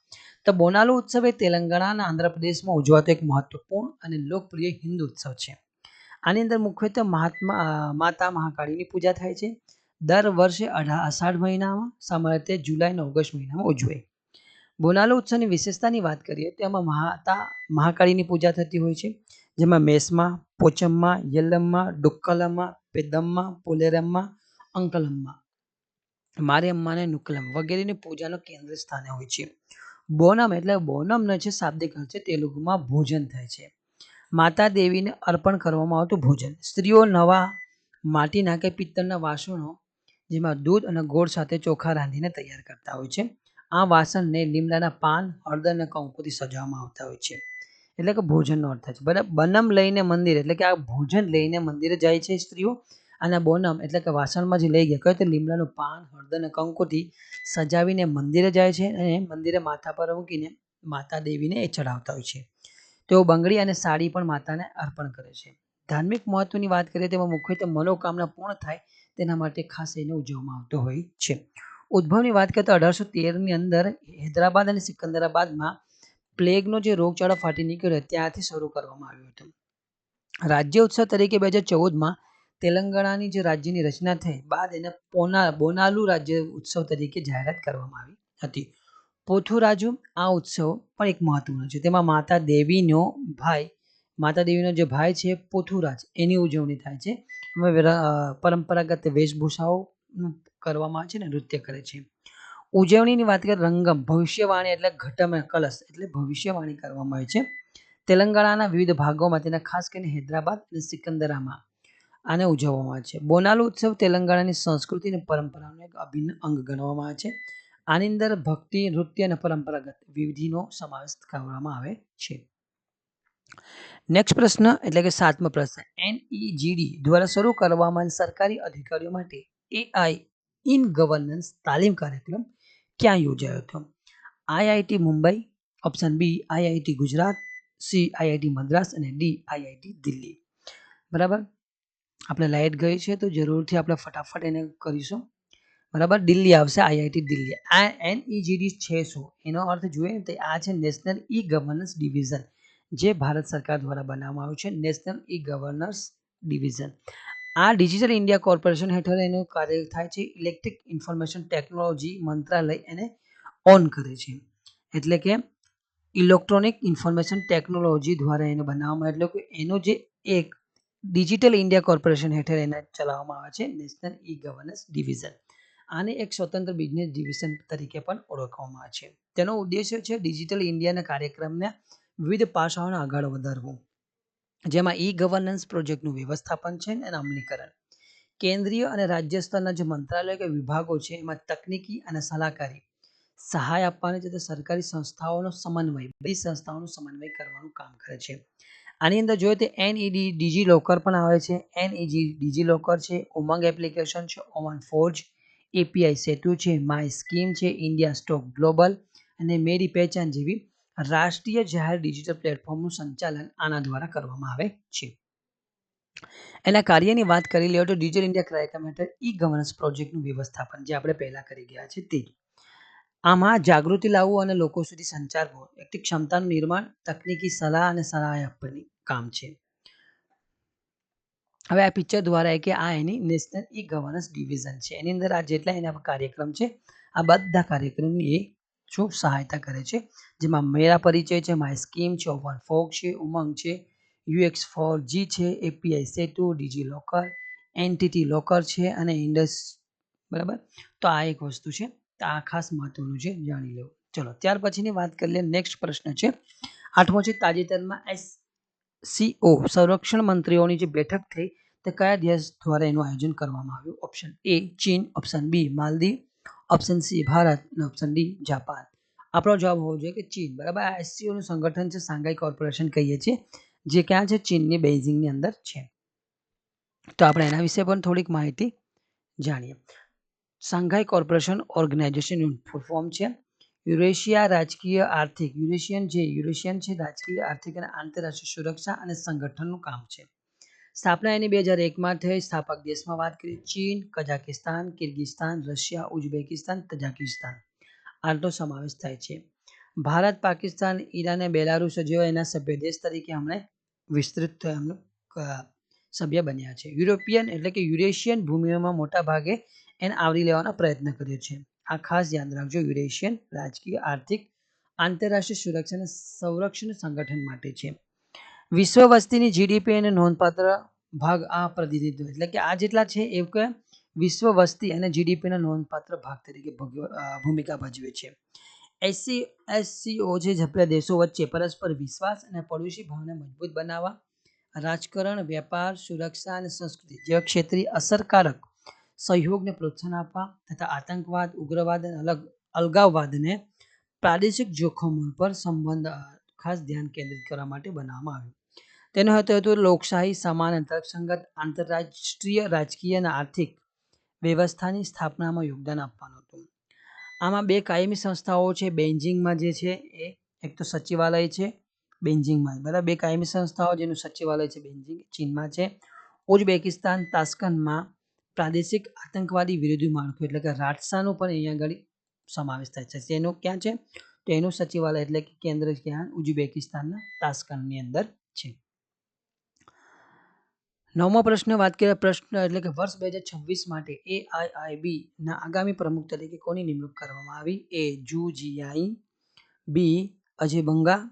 Speaker 1: તો બોનાલુ ઉત્સવ એ તેલંગાણા અને આંધ્રપ્રદેશમાં ઉજવાતો એક મહત્વપૂર્ણ અને લોકપ્રિય હિન્દુ ઉત્સવ છે. આની અંદર મુખ્યત્વે માતા મહાકાળીની પૂજા થાય છે. દર વર્ષે અષાઢ મહિનામાં, સામાન્ય રીતે જુલાઈ અને ઓગસ્ટ મહિનામાં ઉજવાય. બોનાલુ ઉત્સવની વિશેષતાની વાત કરીએ તો એમાં માતા મહાકાળીની પૂજા થતી હોય છે, જેમાં મેસમાં, પોચમ્મા, યલ્લમ્મા, ડુક્કલમ્મા, પેદમ્મા, પોલેરમ્મા, અંકલમ્મા, મારીઅમ્મા અને નુક્કલમ વગેરેની પૂજાનો કેન્દ્ર સ્થાને હોય છે. બોનમ એટલે બોનમનો છે શાબ્દિક અર્થ છે તેલુગુમાં ભોજન થાય છે. માતા દેવીને અર્પણ કરવામાં આવતું ભોજન. સ્ત્રીઓ નવા માટીના કે પિત્તળના વાસણો જેમાં દૂધ અને ગોળ સાથે ચોખા રાંધીને તૈયાર કરતા હોય છે. આ વાસણને લીમડાના પાન, હળદર અને કંકુથી સજાવવામાં આવતા હોય છે. એટલે કે ભોજનનો અર્થ છે. બરાબર. બનમ લઈને મંદિર એટલે કે આ ભોજન લઈને મંદિરે જાય છે સ્ત્રીઓ, અને બોનમ એટલે કે વાસણમાં જે લઈ ગયા કયો તો લીમડાનું પાન, હળદર અને કંકુથી સજાવીને મંદિરે જાય છે અને મંદિરે માથા પર મૂકીને માતા દેવીને એ ચડાવતા હોય છે. તેઓ બંગડી અને સાડી પણ માતાને અર્પણ કરે છે. ધાર્મિક મહત્વની વાત કરીએ તેમાં મુખ્યત્વે મનોકામના પૂર્ણ થાય તેના માટે ખાસ એને ઉજવવામાં આવતો હોય છે. ઉદ્ભવની વાત કરીએ તો 1813ની અંદર હૈદરાબાદ અને સિકંદરાબાદમાં પ્લેગનો જે રોગચાળો ફાટી નીકળ્યો ત્યાંથી શરૂ કરવામાં આવ્યો હતો. રાજ્ય ઉત્સવ તરીકે 2014માં તેલંગાણાની જે રાજ્યની રચના થઈ બાદ એને બોનાલુ રાજ્ય ઉત્સવ તરીકે જાહેરાત કરવામાં આવી હતી. પોથુરાજુ આ ઉત્સવ પણ એક મહત્વનો છે. તેમાં માતા દેવીનો જે ભાઈ છે પોથુરાજ, એની ઉજવણી થાય છે. પરંપરાગત વેશભૂષાઓ કરવામાં આવે છે ને નૃત્ય કરે છે. ઉજવણીની વાત કરીએ રંગમ ભવિષ્યવાણી એટલે ઘટમ કલશ એટલે ભવિષ્યવાણી કરવામાં આવે છે. તેલંગાણાના વિવિધ ભાગોમાં તેના ખાસ કરીને હૈદરાબાદ અને સિકંદરામાં આને ઉજવવામાં આવે છે. બોનાલુ ઉત્સવ તેલંગાણાની સંસ્કૃતિ અને પરંપરાનો એક અભિન્ન અંગ ગણવામાં આવે છે. આની અંદર ભક્તિ, નૃત્ય અને પરંપરાગત વિધિનો સમાવેશ કરવામાં આવે છે. નેક્સ્ટ પ્રશ્ન એટલે કે 7મો પ્રશ્ન. NEGD દ્વારા શરૂ કરવામાં સરકારી અધિકારીઓ માટે AI ઇન ગવર્નન્સ તાલીમ કાર્યક્રમ ક્યાં યોજાયો હતો? IIT Mumbai, option B IIT Gujarat, C IIT Madras અને ડી IIT દિલ્હી. બરાબર. આપણે લાઇટ ગઈ છે તો જરૂરથી આપણે ફટાફટ એને કરીશું. બરાબર. દિલ્હી આવશે, IIT દિલ્હી. આ NEGD છે શું? એનો અર્થ જોઈએ તો આ છે નેશનલ ઈ ગવર્નન્સ ડિવિઝન, જે ભારત સરકાર દ્વારા બનાવવામાં આવ્યું છે. નેશનલ ઈ ગવર્નન્સ ડિવિઝન આ ડિજિટલ ઇન્ડિયા કોર્પોરેશન હેઠળ એનું કાર્ય થાય છે. ઇલેક્ટ્રિક ઇન્ફોર્મેશન ટેકનોલોજી મંત્રાલય એને ઓન કરે છે. એટલે કે ઇલેક્ટ્રોનિક ઇન્ફોર્મેશન ટેકનોલોજી દ્વારા એને બનાવવામાં, એટલે કે એનો જે એક ડિજિટલ ઇન્ડિયા કોર્પોરેશન હેઠળ એને ચલાવવામાં આવે છે નેશનલ ઈ ગવર્નન્સ ડિવિઝન. આને એક સ્વતંત્ર બિઝનેસ ડિવિઝન તરીકે પણ ઓળખવામાં આવે છે. તેનો ઉદ્દેશ્ય છે ડિજિટલ ઇન્ડિયાના કાર્યક્રમને વિવિધ પાસાઓને આગળ વધારવું, જેમાં ઈ ગવર્નન્સ પ્રોજેક્ટનું વ્યવસ્થાપન છે અને અમલીકરણ. કેન્દ્રીય અને રાજ્ય સ્તરના જે મંત્રાલય કે વિભાગો છે એમાં તકનીકી અને સલાહકારી સહાય આપવાની છે. સરકારી સંસ્થાઓનો સમન્વય, બધી સંસ્થાઓનો સમન્વય કરવાનું કામ કરે છે. આની અંદર જોઈએ તો NED ડિજીલોકર પણ આવે છે. NED ડિજીલોકર છે, ઉમંગ એપ્લિકેશન છે, ઓમન ફોર્જ, API સેતુ છે, માય સ્કીમ છે, ઇન્ડિયા સ્ટોક ગ્લોબલ અને મેરી પહેચાન જેવી રાષ્ટ્રીય જાહેર ડિજિટલ પ્લેટફોર્મનું સંચાલન આના દ્વારા કરવામાં આવે છે. એના કાર્યની વાત કરી લઈએ તો ડિજિટલ ઇન્ડિયા કાર્યક્રમ હેઠળ ઈ ગવર્નન્સ પ્રોજેક્ટનું વ્યવસ્થાપન જે આપણે પહેલા કરી ગયા છે તે. આમાં જાગૃતિ લાવવું અને લોકો સુધી સંચારવું, વ્યક્તિ ક્ષમતાનું નિર્માણ, તકનીકી સલાહ અને સહાય આપવાની કામ છે. હવે આ પિક્ચર દ્વારા કે આ એની નેશનલ ઈ ગવર્નન્સ ડિવિઝન છે. એની અંદર આ જેટલા એના કાર્યક્રમ છે આ બધા કાર્યક્રમની એ શું સહાયતા કરે છે, જેમાં મેરા પરિચય છે, માય સ્કીમ છે, ઓપન ફોગ છે, ઉમંગ છે, UX4G છે, API સેતુ, ડિજીલોકર, એન્ટિટી લોકર છે અને ઇન્ડસ. બરાબર. તો આ એક વસ્તુ છે, તો આ ખાસ મહત્વનું છે, જાણી લો. ચલો ત્યાર પછીની વાત કરી લે. નેક્સ્ટ પ્રશ્ન છે 8મો છે. તાજેતરમાં SCO સંરક્ષણ મંત્રીઓની જે બેઠક થઈ તે કયા દેશ દ્વારા એનું આયોજન કરવામાં આવ્યું? ઓપ્શન એ ચીન, option B Maldives, option C Bharat અને ઓપ્શન ડી જાપાન. આપણો જવાબ હોવો જોઈએ કે ચીન. બરાબર. આ SCO નું સંગઠન છે, શાંઘાઈ કોર્પોરેશન કહીએ છીએ, જે ક્યાં છે? ચીનની બેઇજિંગની અંદર છે. તો આપણે એના વિશે પણ થોડીક માહિતી જાણીએ. Shanghai corporation organisation full form છે. યુરેશિયા રાજકીય આર્થિક યુરેશિયન છે રાજકીય આર્થિક અને આંતરરાષ્ટ્રીય સુરક્ષા અને સંગઠનનું કામ છે. સ્થાપના એની 2001માં થઈ. સ્થાપક દેશમાં વાત કરીએ ચીન, કઝાકિસ્તાન, કિર્ગિસ્તાન, રશિયા, ઉઝબેકિસ્તાન, તજાકિસ્તાન આનો સમાવેશ થાય છે. ભારત, પાકિસ્તાન, ઈરાન અને બેલારુસ જેવા એના સભ્ય દેશ તરીકે હમણાં વિસ્તૃત સભ્ય બન્યા છે. યુરોપિયન એટલે કે યુરેશિયન ભૂમિઓમાં મોટા ભાગે એને આવરી લેવાનો પ્રયત્ન કર્યો છે. આ ખાસ યાદ રાખજો, યુરેશિયન રાજકીય આર્થિક આંતરરાષ્ટ્રીય સુરક્ષા અને સંરક્ષણ સંગઠન માટે છે. વિશ્વ વસ્તીની જીડીપી અને નોંધપાત્ર ભાગ આ પ્રતિનિધિત્વ એટલે કે આ જેટલા છે એ કે વિશ્વ વસ્તી અને જીડીપીના નોંધપાત્ર ભાગ તરીકે ભૂમિકા ભજવે છે. એસસીઓ જે સભ્ય દેશો વચ્ચે પરસ્પર વિશ્વાસ અને પડોશી ભાવને મજબૂત બનાવવા, રાજકારણ, વેપાર, સુરક્ષા અને સંસ્કૃતિ જેવા ક્ષેત્રીય અસરકારક સહયોગને પ્રોત્સાહન આપવા તથા આતંકવાદ, ઉગ્રવાદ અને અલગાવવાદને પ્રાદેશિક જોખમો પર સંબંધ ખાસ ધ્યાન કેન્દ્રિત કરવા માટે બનાવવામાં આવ્યું. તેનો હેતુ હતો લોકશાહી, સમાન, તર્કસંગત આંતરરાષ્ટ્રીય રાજકીય અને આર્થિક વ્યવસ્થાની સ્થાપનામાં યોગદાન આપવાનું હતું. આમાં 2 કાયમી સંસ્થાઓ છે. બેઇજિંગમાં જે છે એ એક તો સચિવાલય છે બેઇજિંગમાં, બરાબર. 2 કાયમી સંસ્થાઓ જેનું સચિવાલય છે બેઇજિંગ ચીનમાં છે. ઉઝબેકિસ્તાન તાશ્કંદમાં પ્રાદેશિક આતંકવાદી વિરોધી માળખું એટલે કે રાટસાનું પણ અહીંયા આગળ સમાવેશ થાય છે. તેનું ક્યાં છે તો એનું સચિવાલય એટલે કે કેન્દ્ર ક્યાં ઉઝબેકિસ્તાનના તાશ્કંદની અંદર છે. 9મો પ્રશ્ન વાત કરીએ. પ્રશ્ન એટલે કે વર્ષ 2026 માટે એઆઈઆઈબી ના આગામી પ્રમુખ તરીકે કોની નિમણૂક કરવામાં આવી? એ જુ જીયાઈ, બી અજય બંગા,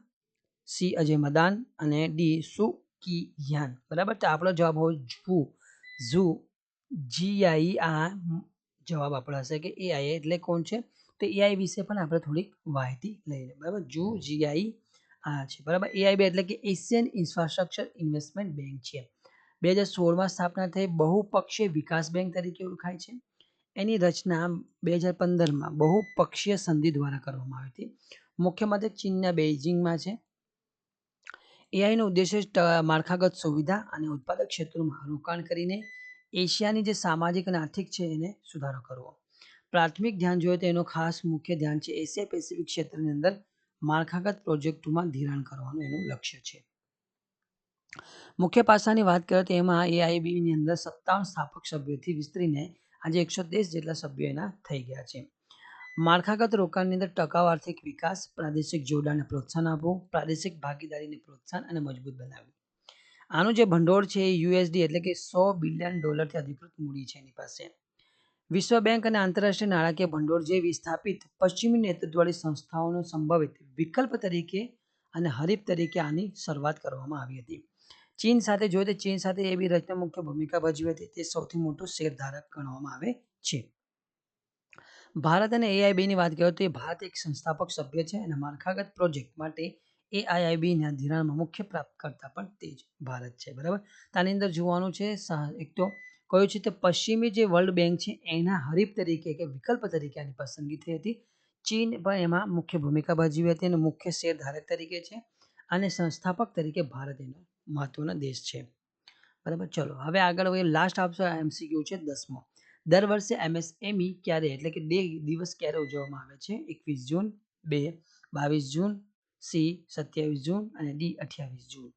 Speaker 1: સી અજય મદાન અને ડી સુ કી યાન. બરાબર, તો આપણો જવાબ હોય ઝુ જીઆઈ. આ જવાબ આપણો હશે કે એઆઈ એટલે કોણ છે તો એઆઈ વિશે પણ આપણે થોડીક માહિતી લઈએ. બરાબર, જુ જીઆઈ આ છે. બરાબર, એઆઈબી એટલે કે એશિયન ઇન્ફ્રાસ્ટ્રક્ચર ઇન્વેસ્ટમેન્ટ બેંક છે. 2016માં સ્થાપના થઈ. બહુપક્ષીય વિકાસ બેંક તરીકે ઓળખાય છે. એની રચના 2015માં બહુપક્ષીય સંધિ દ્વારા કરવામાં આવી હતી. મુખ્ય મથક ચીનના બેઇજિંગમાં છે. એઆઈનો ઉદ્દેશ્ય માળખાગત સુવિધા અને ઉત્પાદક ક્ષેત્રોમાં રોકાણ કરીને એશિયાની જે સામાજિક અને આર્થિક છે એને સુધારો કરવો. પ્રાથમિક ધ્યાન જોઈએ તો એનો ખાસ મુખ્ય ધ્યાન છે એશિયા પેસિફિક ક્ષેત્રની અંદર માળખાગત પ્રોજેક્ટોમાં ધિરાણ કરવાનું એનું લક્ષ્ય છે. મુખ્ય પાસાની વાત કરીએ તો એમાં એઆઈબીની અંદર 57 સ્થાપક સભ્યોથી વિસ્તરીને આજે 130 જેટલા સભ્યો એના થઈ ગયા છે. માળખાગત રોકાણની અંદર ટકાઉ આર્થિક વિકાસ, પ્રાદેશિક જોડાણને પ્રોત્સાહન આપવું, પ્રાદેશિક ભાગીદારીને પ્રોત્સાહન અને મજબૂત બનાવવું. આનું જે ભંડોળ છે એ યુએસડી એટલે કે $100 બિલિયન થી અધિકૃત મૂડી છે એની પાસે. વિશ્વ બેંક અને આંતરરાષ્ટ્રીય નાણાકીય ભંડોળ જેવી સ્થાપિત પશ્ચિમી નેતૃત્વવાળી સંસ્થાઓનો સંભવિત વિકલ્પ તરીકે અને હરીફ તરીકે આની શરૂઆત કરવામાં આવી હતી. ચીન સાથે જોઈએ તો ચીન સાથે એ બી રચના મુખ્ય ભૂમિકા ભજવી હતી. તે સૌથી મોટો શેરધારક ગણવામાં આવે છે. ભારત અને એઆઈબીની વાત કરીએ તો એ ભારત એક સંસ્થાપક સભ્ય છે અને માળખાગત પ્રોજેક્ટ માટે એઆઈઆઈબીના ધિરાણમાં મુખ્ય પ્રાપ્તકર્તા પણ તે જ ભારત છે. બરાબર, આની અંદર જોવાનું છે એક તો કયું છે તો પશ્ચિમી જે વર્લ્ડ બેંક છે એના હરીફ તરીકે કે વિકલ્પ તરીકે આની પસંદગી થઈ હતી. ચીન પણ એમાં મુખ્ય ભૂમિકા ભજવી હતી અને મુખ્ય શેરધારક તરીકે છે અને સંસ્થાપક તરીકે ભારત એનો મહત્વનો દેશ છે. બરાબર, ચલો હવે આગળ લાસ્ટ આપશો એમસીક્યુ છે 10મો. દર વર્ષે એમએસએમઈ ક્યારે એટલે કે દિવસ ક્યારે ઉજવવામાં આવે છે? 21 જૂન, 22 જૂન, સી 27 જૂન અને ડી 28 જૂન.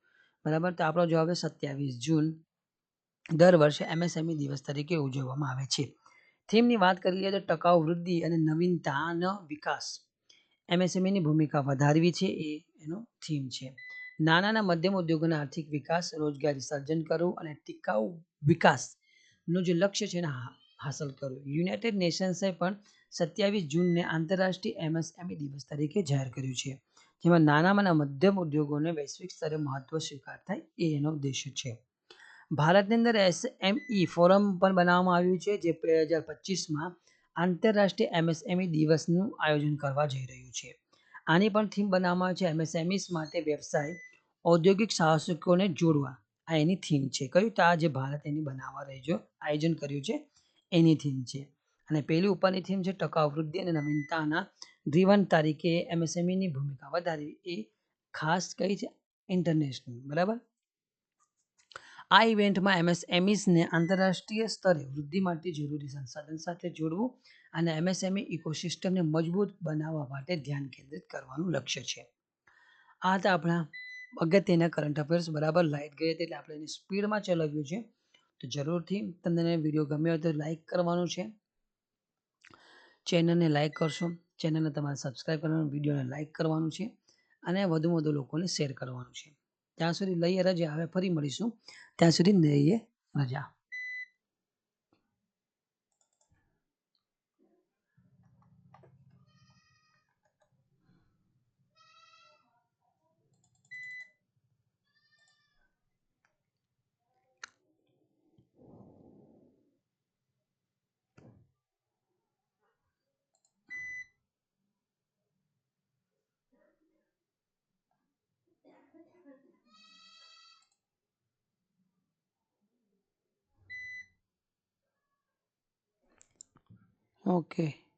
Speaker 1: બરાબર, તો આપણો જવાબ છે 27 જૂન દર વર્ષે એમએસએમઈ દિવસ તરીકે ઉજવવામાં આવે છે. થીમની વાત કરીએ તો ટકાઉ વૃદ્ધિ અને નવીનતાનો વિકાસ. એમએસએમઈની ભૂમિકા વધારવી છે એ એનો થીમ છે. નાના અને મધ્યમ ઉદ્યોગોના આર્થિક વિકાસ, રોજગારી સર્જન કરવું અને ટિકાઉ વિકાસનું જે લક્ષ્ય છે એને હાંસલ કરવું. યુનાઇટેડ નેશન્સે પણ 27 જૂનને આંતરરાષ્ટ્રીય એમએસએમઈ દિવસ તરીકે જાહેર કર્યું છે, જેમાં નાના અને મધ્યમ ઉદ્યોગોને વૈશ્વિક સ્તરે મહત્વ સ્વીકાર થાય એ એનો ઉદ્દેશ્ય છે. ભારતની અંદર એસએમઈ ફોરમ પણ બનાવવામાં આવ્યું છે જે 2025માં આંતરરાષ્ટ્રીય એમએસએમઈ દિવસનું આયોજન કરવા જઈ રહ્યું છે. આની પણ થીમ બનાવવામાં આવે છે એમએસએમઈ માટે વ્યવસાય ઔદ્યોગિક સાહસિકોને જોડવા. આ એની થીમ છે. કયું? તો આ જે ભારત એની બનાવવા આયોજન કર્યું છે એની થીમ છે. અને પેલી ઉપરની થીમ છે ટકાઉ વૃદ્ધિ અને નવીનતાના ડ્રીવન તરીકે એમએસએમઈની ભૂમિકા વધારવી. એ ખાસ કઈ છે? ઇન્ટરનેશનલ. બરાબર, આ ઇવેન્ટમાં એમએસએમઈઝને આંતરરાષ્ટ્રીય સ્તરે વૃદ્ધિ માટે જરૂરી સંસાધન સાથે જોડવું અને એમએસએમઈ ઇકોસિસ્ટમને મજબૂત બનાવવા માટે ધ્યાન કેન્દ્રિત કરવાનું લક્ષ્ય છે. આ હતા આપણા અગત્યના કરંટ અફેર્સ. બરાબર લાઇટ ગઈ હતી એટલે આપણે એની સ્પીડમાં ચલાવ્યું છે. તો જરૂરથી તમને વિડીયો ગમ્યો હોય તો લાઇક કરવાનું છે, ચેનલને લાઇક કરશો, ચેનલને તમારે સબસ્ક્રાઈબ કરવાનું, વિડીયોને લાઇક કરવાનું છે અને વધુ લોકોને શેર કરવાનું છે. ત્યાં સુધી લઈએ રજા. હવે ફરી મળીશું. ત્યાં સુધી લઈએ રજા. ઓકે.